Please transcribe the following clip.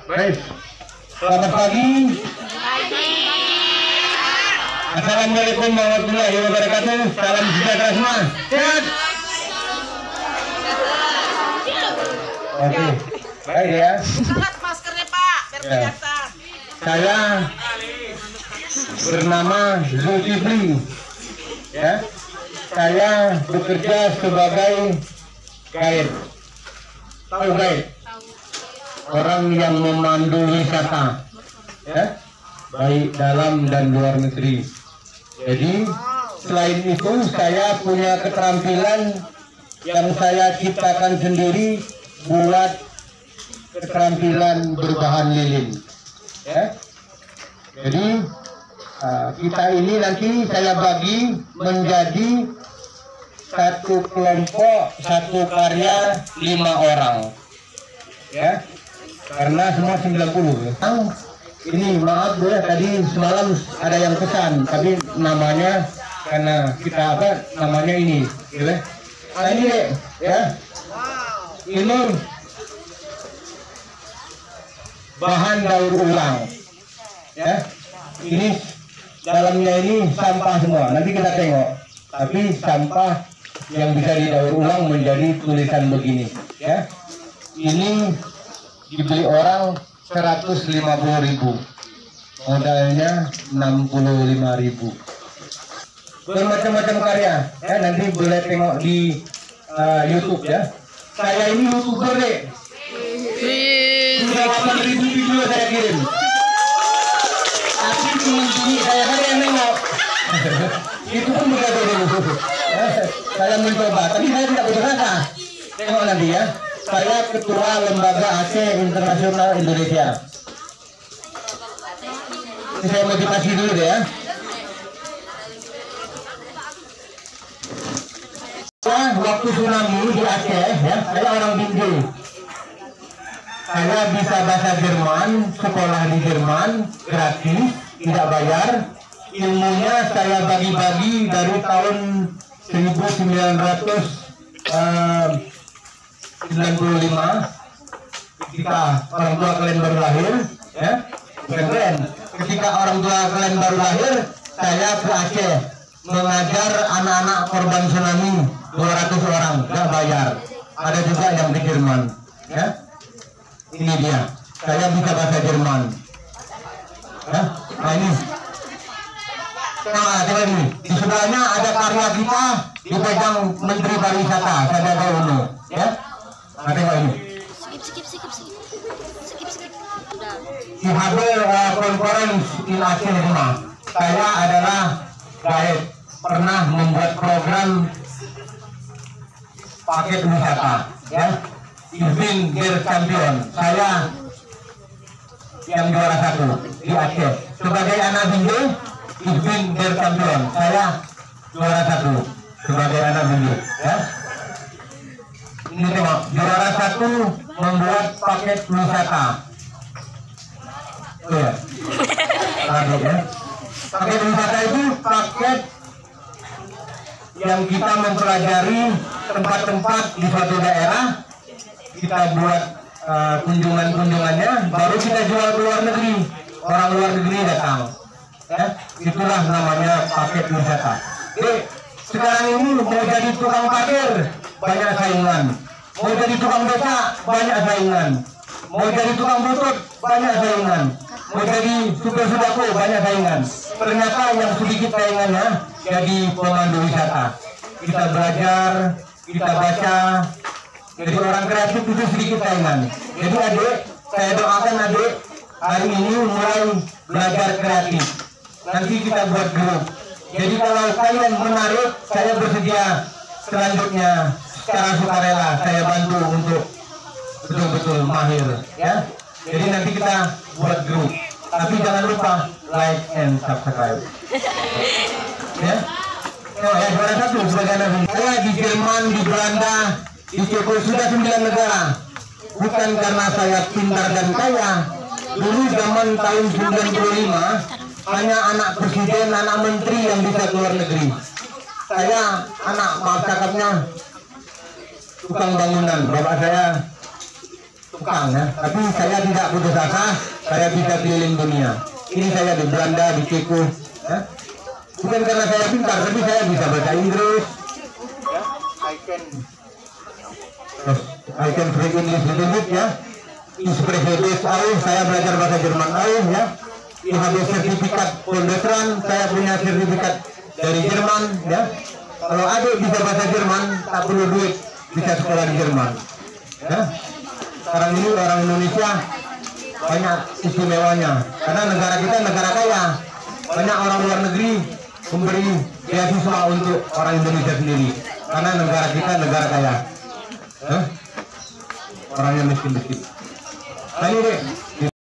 Baik. Selamat pagi. Assalamualaikum warahmatullahi wabarakatuh. Salam sejahtera semua. Sehat. Oke. Baik ya. Angkat maskernya Pak, biar kelihatan. Saya bernama Zulkifli. Ya. Saya bekerja sebagai guide. Tahu guide? Orang yang memandu wisata. Ya. Baik dalam dan luar negeri. Jadi selain itu saya punya keterampilan yang saya ciptakan sendiri buat keterampilan berbahan lilin. Ya. Jadi kita ini nanti saya bagi menjadi satu kelompok, satu karya 5 orang. Ya. Karena semua 90. Ini maaf ya, tadi semalam ada yang pesan, tapi namanya karena kita namanya ini, gitu. Nah ini ya, ini bahan daur ulang, ya. Ini dalamnya ini sampah semua. Nanti kita tengok, tapi sampah yang bisa didaur ulang menjadi tulisan begini, ya. Ini dibeli orang 150.000, modalnya 65.000. Bermacam-macam karya, ya nanti boleh tengok di YouTube ya. Saya ini YouTuber deh. Sudah 8.000 video saya kirim. Tapi ini saya kan yang nengok. Itu pun begitu dulu. Saya mencoba, tapi saya tidak putus asa. Tengok nanti ya. Saya Ketua Lembaga Aceh Internasional Indonesia. Ini saya motivasi dulu deh ya. Waktu tsunami di Aceh, ya, saya orang Binjai. Saya bisa bahasa Jerman, sekolah di Jerman, gratis, tidak bayar. Ilmunya saya bagi-bagi dari tahun 1995 ketika orang tua kalian baru lahir, ya, keren. Ketika orang tua kalian baru lahir, saya ke Aceh mengajar anak-anak korban tsunami 200 orang, nggak bayar. Ada juga yang di Jerman, ya. Ini dia, saya bisa bahasa Jerman, ya. Nah ini, nah ini di sebelahnya ada karya kita dipegang Menteri Pariwisata Sandiaga Uno, ya. Ada ini. Di HB Conference in Aceh Rumah. Saya adalah guide, pernah membuat program paket wisata, ya. Izin Gear Champion. Saya yang juara 1 di Aceh. Sebagai anak Binjai, Izin Gear Champion. Saya juara 1 sebagai anak Binjai, ya. Ini tengok, juara 1 membuat paket wisata. Tuh ya. Ya. Paket wisata itu paket yang kita mempelajari tempat-tempat di suatu daerah, kita buat kunjungan-kunjungannya, baru kita jual ke luar negeri. Orang luar negeri datang. Ya, itulah namanya paket wisata. Jadi sekarang ini mau jadi tukang parkir, banyak saingan. Mau jadi tukang beca, banyak saingan. Mau jadi tukang butut, banyak saingan. Mau jadi supir sodako, banyak saingan. Ternyata yang sedikit saingannya jadi pemandu wisata. Kita belajar, kita baca. Jadi orang kreatif itu sedikit saingan. Jadi adik, saya doakan adik hari ini mulai belajar kreatif. Nanti kita buat grup. Jadi kalau kalian menarik, saya bersedia selanjutnya secara sukarela saya bantu untuk betul-betul mahir, ya. Jadi nanti kita buat grup. Tapi jangan lupa like and subscribe. Ya. Oh ya, juara 1 sebagai anak. Saya di Jerman, di Belanda, di Ceko sudah 9 negara. Bukan karena saya pintar dan kaya. Dulu zaman tahun 95 hanya anak presiden, anak menteri yang bisa keluar negeri. Saya anak maaf cakapnya tukang bangunan. Bapak saya tukang ya, tapi saya tidak putus asa, saya bisa keliling dunia. Ini saya di Belanda, di Ceko ya. Bukan karena saya pintar, tapi saya bisa baca Inggris ya. I can speak English little bit ya. Inspirasi saya belajar bahasa Jerman ya. Ada sertifikat pondetran, saya punya sertifikat dari Jerman ya. Kalau adik bisa bahasa Jerman, tak perlu duit, bisa sekolah di Jerman ya. Sekarang ini orang Indonesia banyak istimewanya, karena negara kita negara kaya. Banyak orang luar negeri memberi beasiswa untuk orang Indonesia sendiri, karena negara kita negara kaya ya. Orangnya miskin-miskin. Nah ini deh.